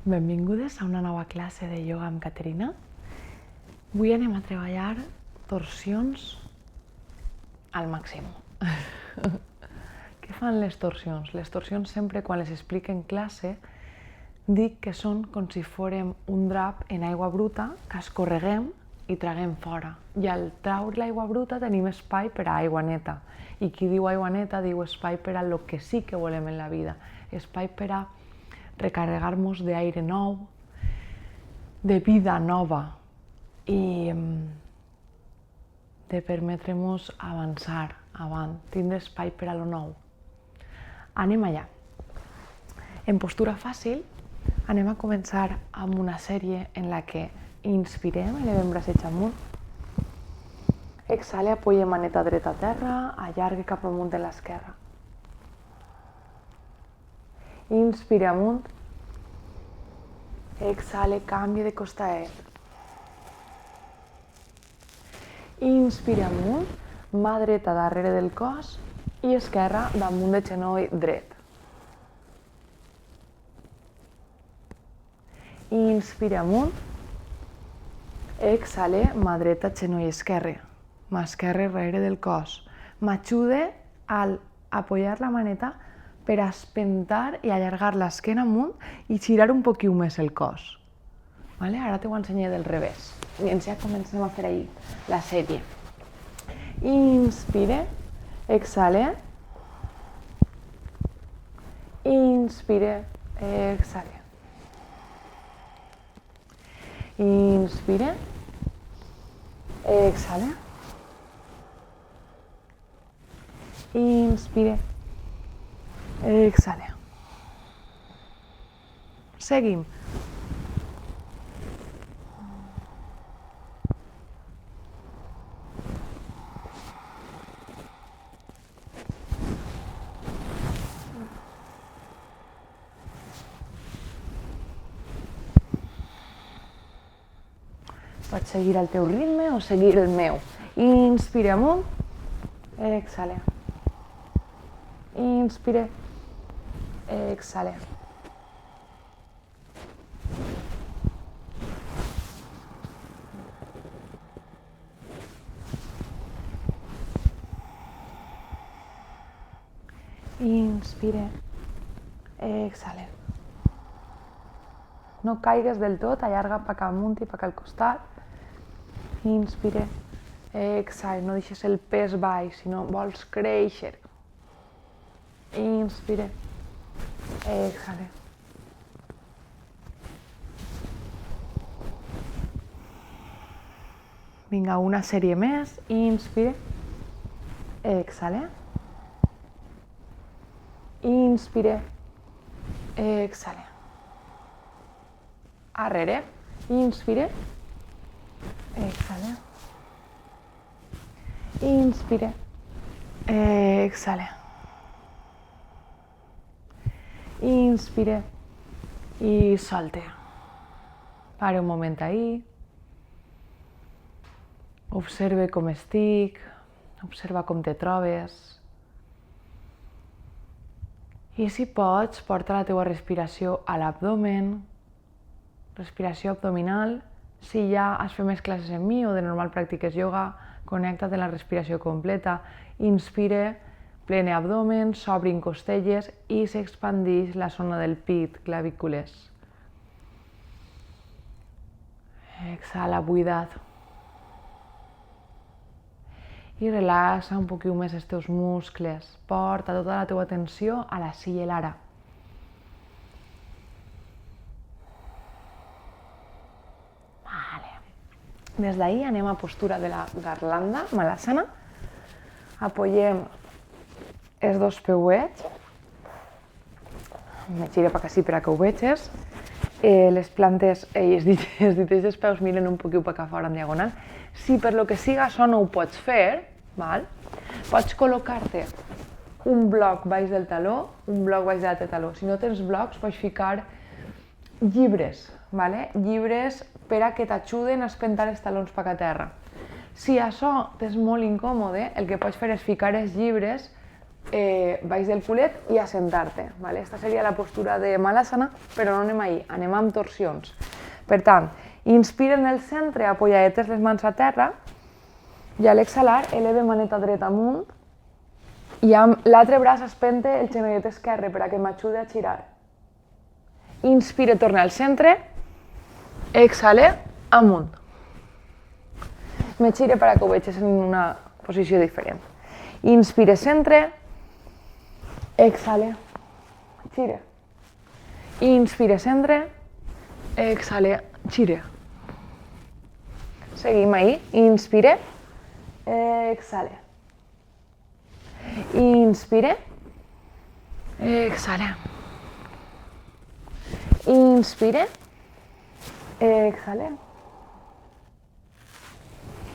Benvingudes a una nova classe de ioga amb Caterina. Avui anem a treballar torsions al màxim. Què fan les torsions? Les torsions sempre quan les explico en classe dic que són com si fórem un drap en aigua bruta que escorreguem i traguem fora. I al traure l'aigua bruta tenim espai per a aigua neta. I qui diu aigua neta diu espai per a lo que sí que volem en la vida. Espai per a recarregar-nos d'aire nou, de vida nova i de permetre-nos avançar avant, tindre espai per a lo nou. Anem allà. En postura fàcil anem a començar amb una sèrie en la que inspirem, elevem bracets amunt, exhale, apoyem maneta dreta a terra, allargue cap amunt de l'esquerra. Inspire amunt, exhale, canvia de costat. Inspire amunt, mà dreta darrere del cos i esquerra damunt del genoll dret. Inspire amunt, exhale, mà dreta, genoll esquerre, mà esquerre darrere del cos. M'ajuda al apoyar la maneta per espentar i allargar l'esquena amunt i girar un poquiu més el cos. Vale? Ara t'ho ensenyaré del revés. I ja comencem a fer ahí la sèrie. Inspire, exhale. Inspire, exhale. Inspire, exhale. Inspire, exhale. Seguim. Pots seguir el teu ritme o seguir el meu. Inspire amunt, exhale. Inspire, exhale. Inspire, exhale. No caigues del tot, allarga cap amunt i cap al costat. Inspire, exhale, no deixes el pes baix, sinó vols créixer. Inspire, exhale. Vinga, una sèrie més. Inspire, exhale. Inspire, exhale. Arrere. Inspire, exhale. Inspire, exhale. Inspire i solte. Para un moment ahí. Observa com estic, observa com te trobes. I si pots, porta la teva respiració a l'abdomen, respiració abdominal. Si ja has fet més classes amb mi o de normal practiques ioga, connecta't amb la respiració completa. Inspire, plene abdomen, s'obrin costelles i s'expandeix la zona del pit, clavícules. Exhala, buida't. I relaxa un poquiu més els teus muscles. Porta tota la teva atenció a l'ací i l'ara. Des d'ahí anem a postura de la garlanda, malasana. Apoyem els dos peuets. Me giro cap així per a que ho veges. Les plantes i els dits dels peus miren un poquiu per a fora en diagonal. Si per lo que siga això no ho pots fer, pots col·locar-te un bloc baix del taló, un bloc baix de l'altre taló. Si no tens blocs, pots ficar llibres, llibres per a que t'ajuden a espentar els talons per a terra. Si això t'és molt incòmode, el que pots fer és ficar els llibres baix del culet i assentar-te. Vale? Esta seria la postura de Malasana, però no anem ahí, anem amb torsions. Per tant, inspira en el centre, apoyadetes les mans a terra, i a l'exhalar eleve maneta dreta amunt i amb l'altre braç espente el genollet esquerre per a que m'ajude a girar. Inspire, torna al centre, exhale, amunt. Me gire per a que ho vegis en una posició diferent. Inspire, centre, exhale, gire. Inspire, centre, exhale, gire. Seguim ahí, inspire, exhale. Inspire, exhale. Inspire, exhale.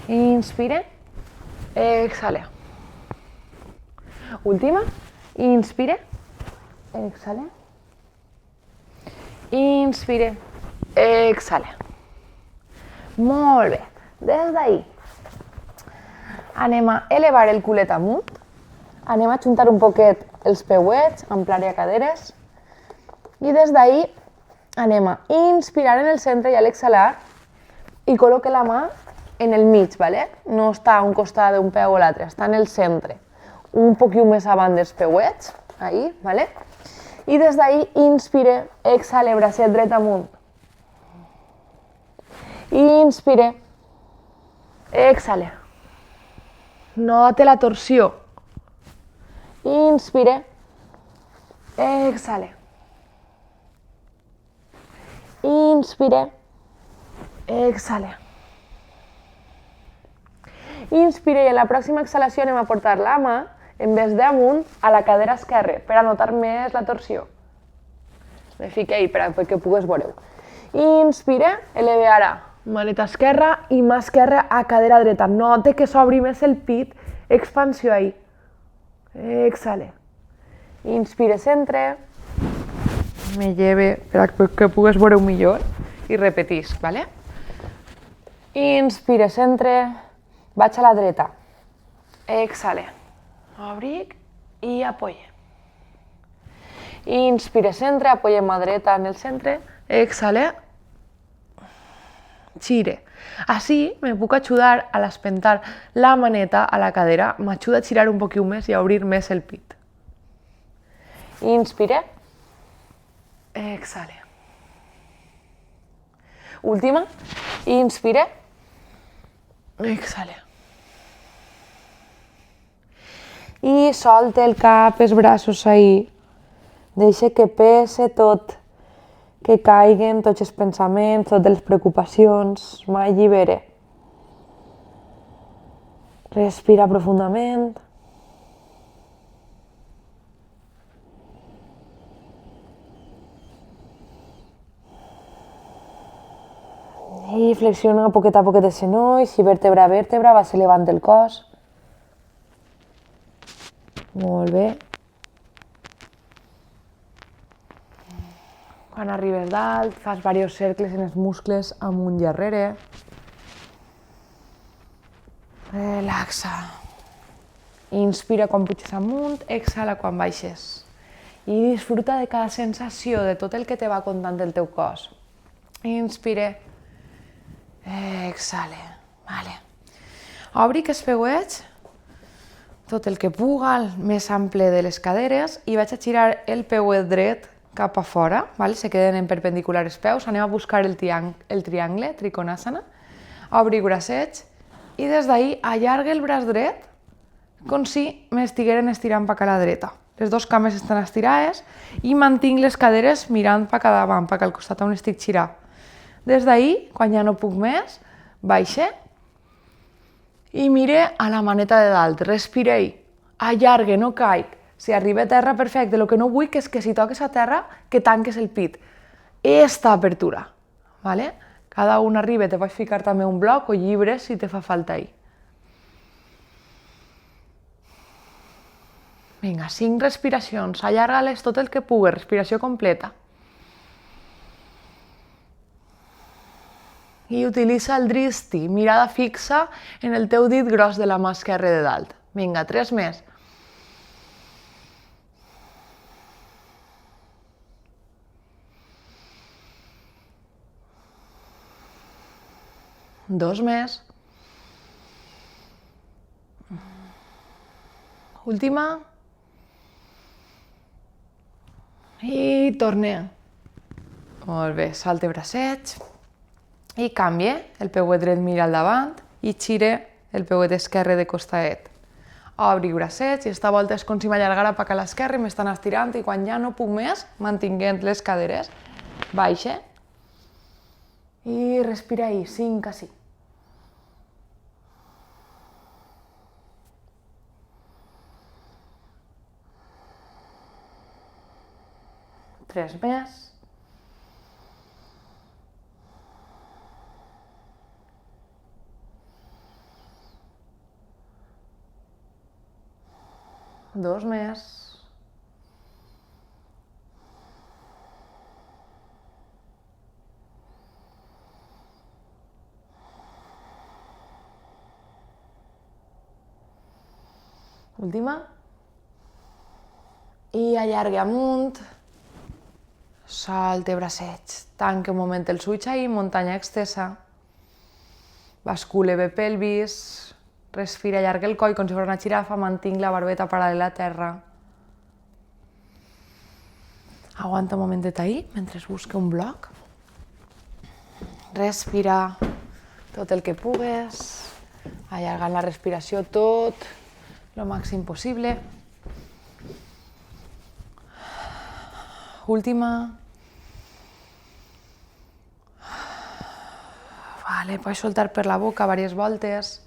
Inspire, exhale. Última, inspire, exhale. Inspire, exhale. Molt bé. Des d'ahí anem a elevar el culet amunt, anem a ajuntar un poquet els peuets, ampliar caderes i des d'ahí anem a inspirar en el centre i a l'exhalar i col·loque la mà en el mig, ¿vale? No està a un costat d'un peu o l'altre, està en el centre, un poquet més avant dels peuets, ahí, ¿vale? I des d'ahí inspire, exhale, bracet dret amunt. Inspire, exhale. Note la torsió. Inspire, exhale. Inspire, exhale. Inspire i en la pròxima exhalació anem a portar la mà en vez d'amunt a la cadera esquerra per a notar més la torsió. Me fique ahí perquè pugues veure-ho. Inspire, eleve ara maneta esquerra i mà esquerra a cadera dreta. Note que s'obri més el pit, expansió ahí. Exhale. Inspire, centre. Me lleve per a que pugues veure-ho millor i repetisc, ¿vale? Inspire, centre. Vaig a la dreta. Exhale. Obric i apoye. Inspire, centre, apoye mà dreta en el centre. Exhale. Gire. Así me puc ajudar a l'espentar la maneta a la cadera, m'ajuda a girar un poquit més i a obrir més el pit. Inspire. Exhale. Última. Inspire. Exhale. I solte el cap, els braços ahí. Deixa que pese tot. Que caiguen tots els pensaments, totes les preocupacions, m'allibere. Respira profundament. I flexiona poquet a poquet els genolls i vèrtebra a vèrtebra vas elevant el cos. Molt bé. Quan arribes dalt, fas diversos cercles en els muscles amunt i arrere. Relaxa. Inspira quan puges amunt, exhala quan baixes. I disfruta de cada sensació, de tot el que te va contant el teu cos. Inspire. Exhale. Vale. Obric els peuets, tot el que puga, el més ample de les caderes, i vaig a girar el peuet dret cap a fora, vale? Se queden en perpendicular els peus, anem a buscar el triangle, Trikonasana, obri bracets i des d'ahí allarga el braç dret com si m'estigueren estirant cap a la dreta. Les dues cames estan estirades i mantinc les caderes mirant cap a davant, cap al costat on estic girat. Des d'ahí, quan ja no puc més, baixe i mire a la maneta de dalt, respire ahí, allargue, no caic. Si arriba a terra, perfecte. El que no vull és que si toques a terra, que tanques el pit. Esta apertura. ¿Vale? Cada un arriba, te vaig ficar també un bloc o llibre si te fa falta ahí. Vinga, 5 respiracions. Allarga-les tot el que pugues. Respiració completa. I utilitza el dristi, mirada fixa en el teu dit gros de la mà esquerra de dalt. Vinga, 3 més. 2 més. Última. I torne. Molt bé, salte bracets. I canvie. El peuet dret mira al davant i gire el peuet esquerre de costadet. Obri bracets i esta volta és com si m'allargara cap a l'esquerra i m'estan estirant i quan ja no puc més, mantinguent les caderes, baixe i respira ahí, 5 així. 3 més. Dos més. Última. I allarga amunt. Salte bracets. Tanque un moment els ulls ahí, muntanya extensa. Bascule bé pelvis. Respira, allarga el coll com si fos una girafa, mantinc la barbeta paral·lela a terra. Aguanta un momentet ahí, mentre busca un bloc. Respira tot el que pugues, allargant la respiració tot, lo màxim possible. Última. Vale, pots soltar per la boca diverses voltes.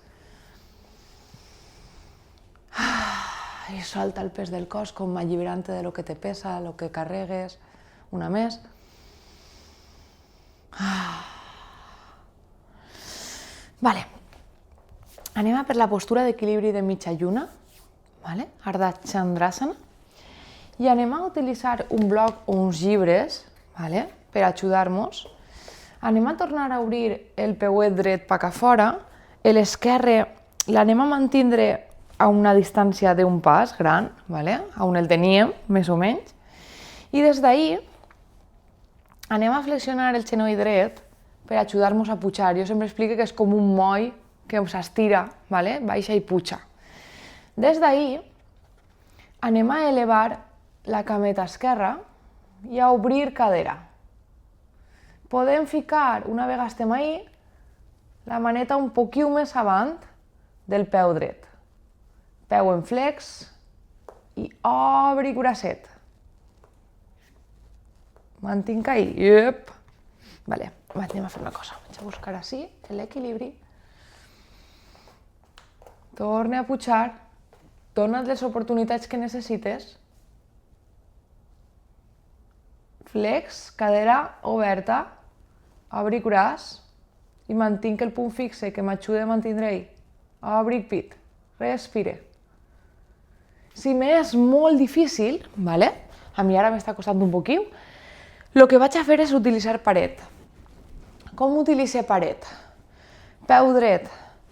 I solta el pes del cos com alliberant-te de lo que te pesa, lo que carregues. Una més. Vale. Anem a per la postura d'equilibri de mitja lluna, vale? Ardha Chandrasana. I anem a utilitzar un bloc o uns llibres, vale? Per ajudar-nos. Anem a tornar a obrir el peuet dret cap a fora, l'esquerre l'anem a mantindre a una distància d'un pas gran, vale? On el teníem, més o menys, i des d'ahí anem a flexionar el genoll dret per ajudar-nos a pujar. Jo sempre explico que és com un moll que s'estira, vale? Baixa i puja. Des d'ahí anem a elevar la cameta esquerra i a obrir cadera. Podem ficar, una vegada estem ahí, la maneta un poquiu més avant del peu dret. Peu en flex i obri bracet. Mantinc ahí. Yep. Vale, anem a fer una cosa. Vaig a buscar així l'equilibri. Torna a pujar. Dona't les oportunitats que necessites. Flex, cadera oberta. Obri braç. I mantinc el punt fixe que m'ajuda a mantindre ahí. Obri pit. Respire. Si m'és molt difícil, vale? A mi ara m'està costant un poquiu, el que vaig a fer és utilitzar paret. Com utilitzo paret? Peu dret,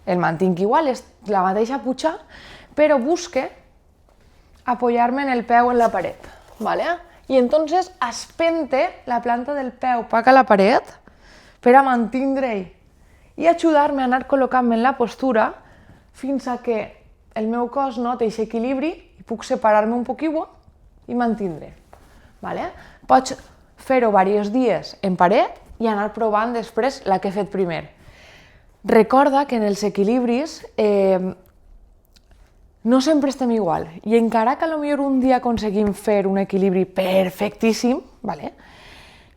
el mantinc igual, és la mateixa puja, però busque apoyar-me en el peu en la paret, vale? I entonces espente la planta del peu cap a la paret per a mantindre-hi i ajudar-me a anar col·locant-me en la postura fins a que el meu cos noti aquest equilibri i puc separar-me un poquiu i mantindre. Vale? Pots fer-ho diversos dies en paret i anar provant després la que he fet primer. Recorda que en els equilibris no sempre estem igual i encara que potser un dia aconseguim fer un equilibri perfectíssim, vale?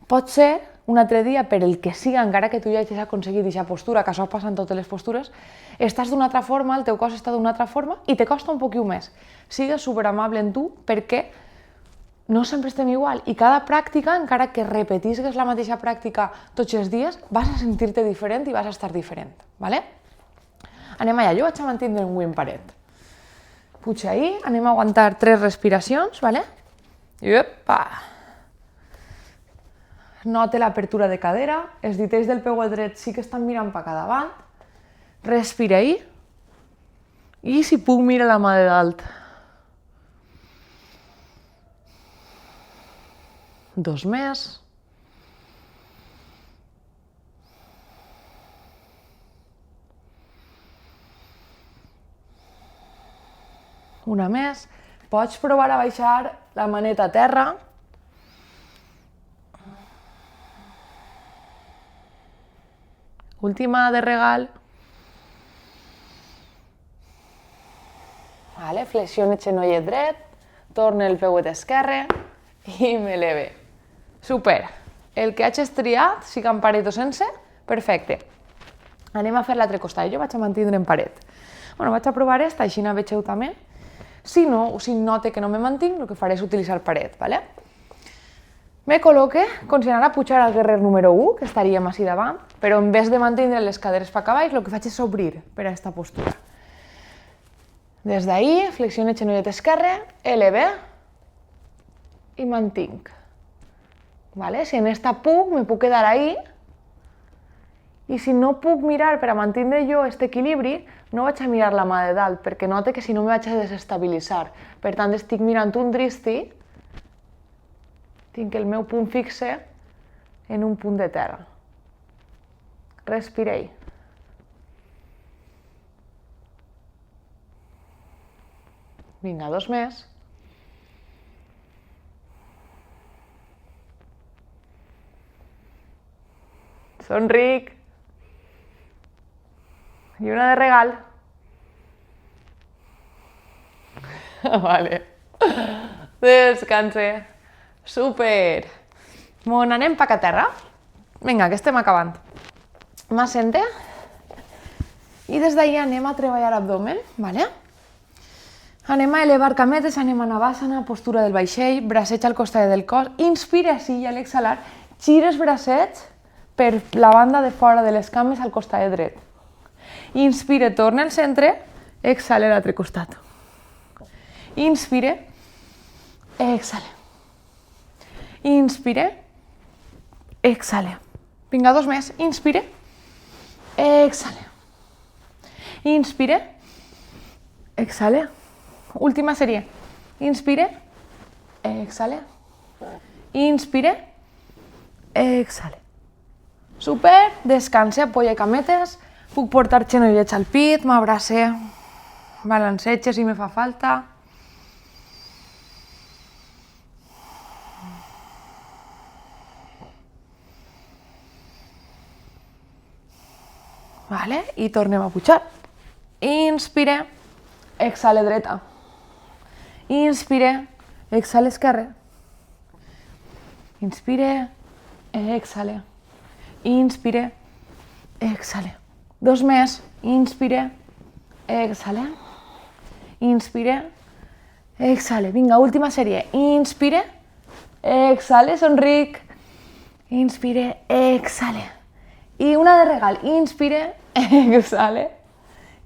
Pot ser un altre dia, per el que siga, encara que tu ja hagis aconseguit aquesta postura, que això passa en totes les postures, estàs d'una altra forma, el teu cos està d'una altra forma i te costa un poquiu més. Sigues superamable en tu perquè no sempre estem igual i cada pràctica, encara que repetisques la mateixa pràctica tots els dies, vas a sentir-te diferent i vas a estar diferent. Vale? Anem allà, jo vaig a mantindre un en paret. Puja ahí, anem a aguantar 3 respiracions, vale? I opa! Note l'apertura de cadera, els ditells del peu dret sí que estan mirant cap a davant. Respira ahí. I si puc, mira la mà de dalt. 2 més. 1. Una més. Pots provar a baixar la maneta a terra. Última de regal. Vale, flexione el genollet dret, torne el peuet esquerre i m'eleve. Super! El que hagis triat, sigui en paret o sense, perfecte. Anem a fer l'altre costat. Jo vaig a mantindre en paret. Bueno, vaig a provar esta, així la vegeu també. Si no, o si note que no me mantinc, el que faré és utilitzar paret, ¿vale? Me col·loque, com si anara a pujar al guerrer número 1, que estaríem així davant, però en vez de mantindre les caderes per acabar, el que faig és obrir per a aquesta postura. Des d'ahí, flexione el genollet esquerre, eleve i mantinc. Vale? Si en esta puc, me puc quedar ahí. I si no puc mirar per a mantindre jo aquest equilibri, no vaig a mirar la mà de dalt, perquè note que si no me vaig a desestabilitzar. Per tant, estic mirant un dristi, tinc el meu punt fixe en un punt de terra. Respirei. Vinga, 2 més. Somric. I una de regal. Vale. Descanse. Super. Anem pa a terra. Vinga, que estem acabant. M'assente. I des d'ahí anem a treballar abdomen, vale? Anem a elevar cametes, anem a Navasana, postura del vaixell, bracets al costat del cos. Inspira així i a l'exhalar, gira els bracets per la banda de fora de les cames al costat dret. Inspire, torna al centre, exhale a l'altre costat. Inspire, exhale. Inspire, exhale. Vinga, 2 més. Inspire, exhale. Inspire, exhale. Última sèrie. Inspire, exhale. Inspire, exhale. Super, descanse, apoya cametes. Puc portar genollets al pit, m'abrace, balanceig si me fa falta. Vale, i tornem a pujar. Inspire, exhale dreta. Inspire, exhale esquerre. Inspire, exhale. Inspire, exhale. 2 més. Inspire, exhale. Inspire, exhale. Vinga, última sèrie. Inspire, exhale, somric. Inspire, exhale. I una de regal. Inspire, exhale.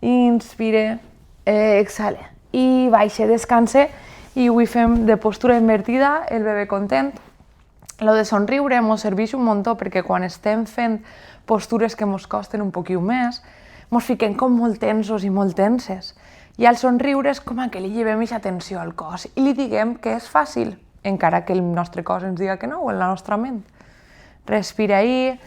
Inspire, exhale. I baixe, descanse. I avui fem de postura invertida, el bebè content. Lo de somriure ens serveix un muntó perquè quan estem fent postures que ens costen un poquiu més, ens fiquem com molt tensos i molt tenses. I al somriure és com que li llevem aquesta tensió al cos i li diguem que és fàcil, encara que el nostre cos ens diga que no, o la nostra ment. Respira ahí.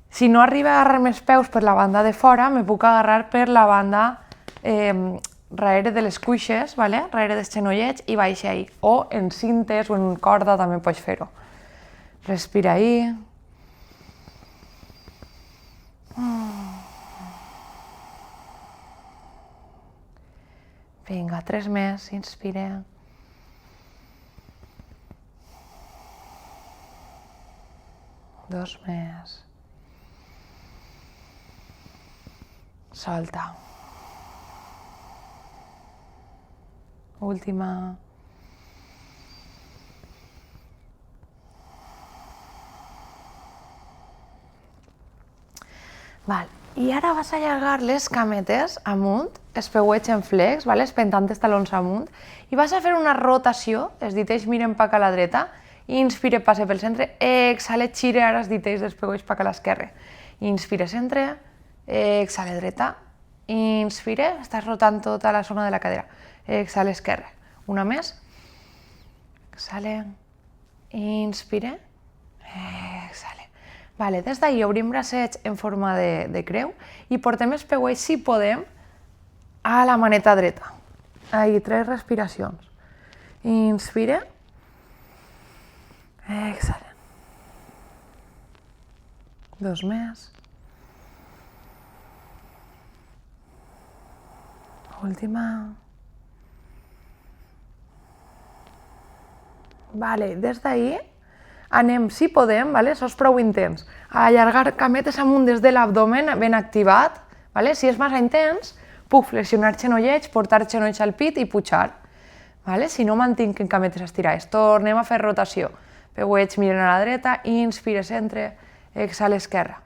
Si no arriba a agarrar els peus per la banda de fora, me puc agarrar per la banda darrere de les cuixes, darrere dels genollets i baixa ahí. O en cintes o en corda també pots fer-ho. Respira ahí. Vinga, 3 més, inspire. Dos més. Solta. Última. Val. I ara vas allargar les cametes amunt, els peuets en flex, espentant els talons amunt, i vas a fer una rotació, els ditells miren pa a la dreta, inspire, passe pel centre, exhale, xire ara els ditells dels peuets pa a l'esquerra. Inspire, centre, exhale, dreta, inspire, estàs rotant tota la zona de la cadera, exhale, esquerra. Una més, exhale, inspire, exhale. Vale, des d'ahí obrim bracets en forma de creu i portem els peuets, si podem, a la maneta dreta. Ahí, 3 respiracions. Inspire. Exhale. 2 més. Última. Vale, des d'ahí anem, si podem, vale? Això és prou intens, a allargar cametes amunt des de l'abdomen ben activat. Vale? Si és massa intens, puc flexionar genollets, portar genolls al pit i pujar. Vale? Si no, mantinc en cametes estirades. Tornem a fer rotació. Peuets miren a la dreta, inspire, centre, exhale, esquerra.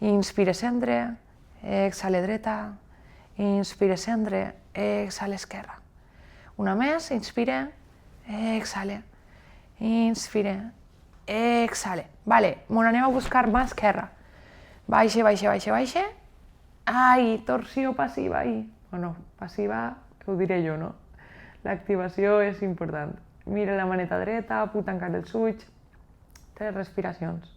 Inspire, centre, exhale, dreta. Inspire, centre, exhale, esquerra. Una més, inspire, exhale. Inspire, exhale. Vale, anem a buscar mà esquerra. Baixe, baixe, baixe, baixe. Ai, torsió passiva, ai. Bueno, passiva ho diré jo, no? L'activació és important. Mira la maneta dreta, puc tancar els ulls. 3 respiracions.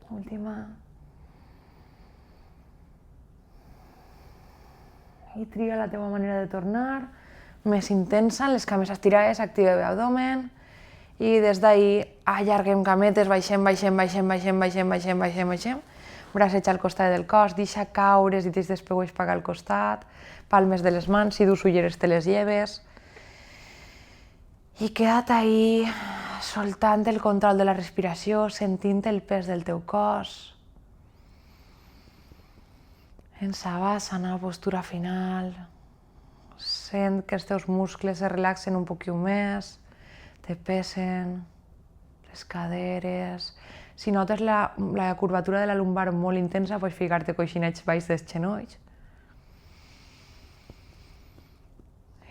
Última. I triga la teva manera de tornar, més intensa, les cames estirades, activeu l'abdomen i des d'ahí allarguem cametes, baixem, baixem, baixem, baixem, baixem, baixem, baixem, baixem, bracets al costat del cos, deixa caure els dits dels peus cap al costat, palmes de les mans, si dus ulleres te les lleves i queda't ahí soltant el control de la respiració, sentint el pes del teu cos. En Savasana, postura final, sent que els teus muscles es relaxen un poquet més, te pesen les caderes. Si notes la curvatura de la lumbar molt intensa, pots ficar-te coixinets baix dels genolls.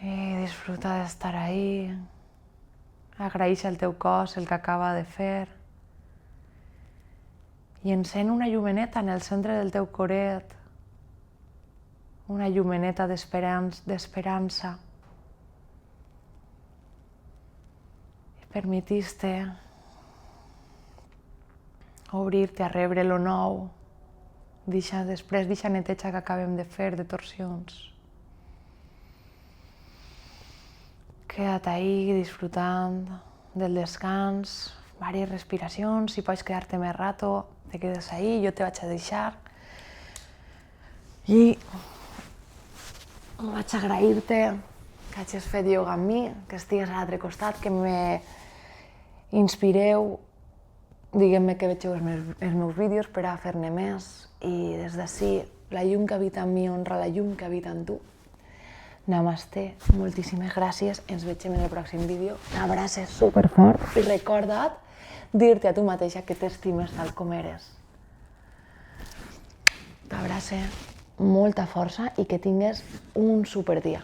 I disfruta d'estar ahí. Agraeix al teu cos el que acaba de fer. I encén una llumeneta en el centre del teu coret. Una llumeneta d'esperança. I permetís-te obrir-te a rebre lo nou. Després d'eixa neteja que acabem de fer de torsions. Queda't ahí disfrutant del descans, diverses respiracions, si pots quedar-te més rato, te quedes ahí, jo te vaig a deixar. I vaig agrair-te que hagis fet ioga amb mi, que estigues a l'altre costat, que m'inspireu, diguem-me que vegeu els meus vídeos per a fer-ne més i des d'ací la llum que habita en mi honra la llum que habita en tu. Namasté, moltíssimes gràcies, ens veiem en el pròxim vídeo. N'abraces superfort i recorda't dir-te a tu mateixa que t'estimes tal com eres. T'abrace molta força i que tingues un superdia.